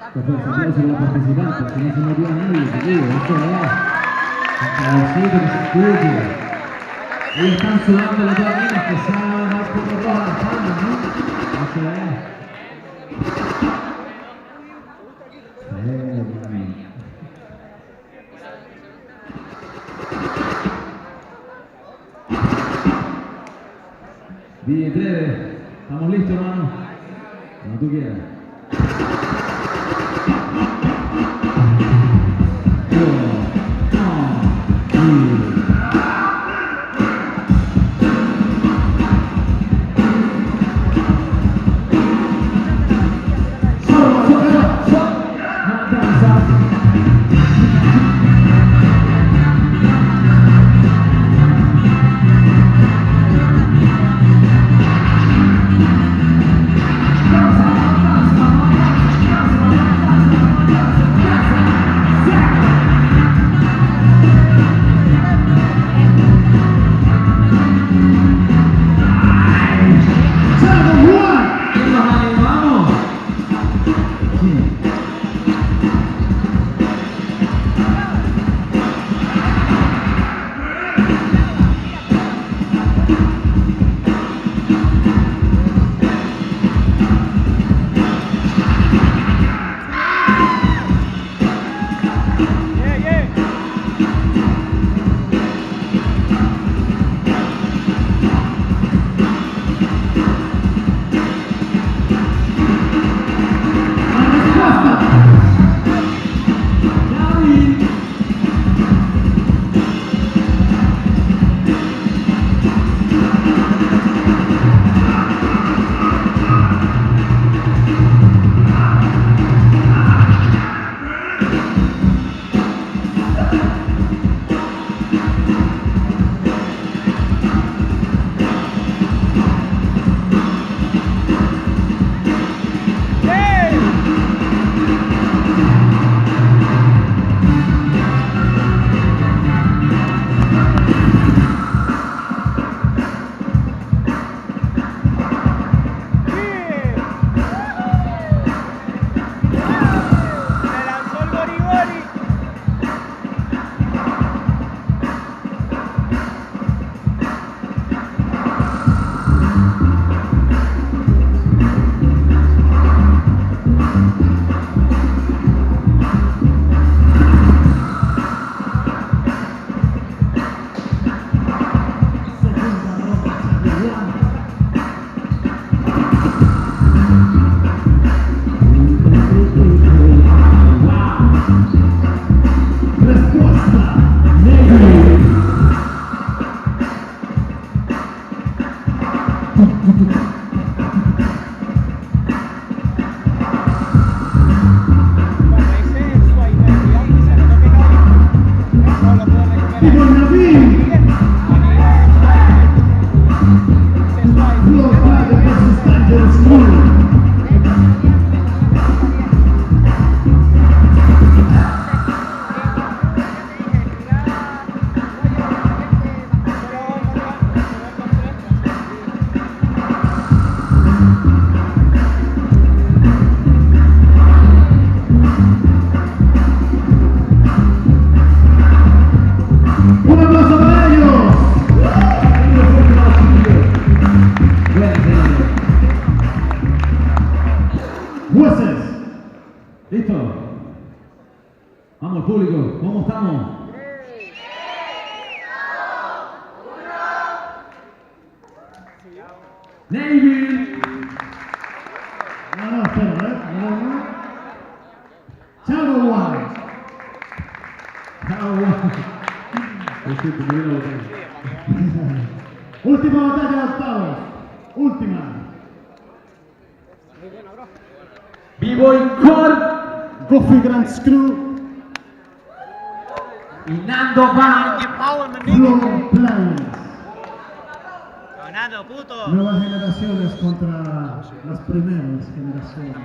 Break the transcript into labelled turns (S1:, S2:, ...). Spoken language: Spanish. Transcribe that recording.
S1: aplausos a la participante, que no se murió a nadie, te digo, eso es. Aplausito que se escuche. Ellos están sudando las dos minas que salen más por los dos a la espalda, ¿no? Eso es. DJ Treve, ¿estamos listos, hermano? Como tú quieras. Jueces, ¿listo? Vamos, público, ¿cómo estamos?
S2: 3, 2, 1.
S1: Navy.
S3: No, espera, no. Chavo One. Última batalla de octavos. Última.
S1: B-Boy Core
S3: Coffee Grand Screw.
S1: y Nando Van.
S3: Flow Players.
S2: Ganando, puto.
S3: Nuevas generaciones contra las primeras generaciones.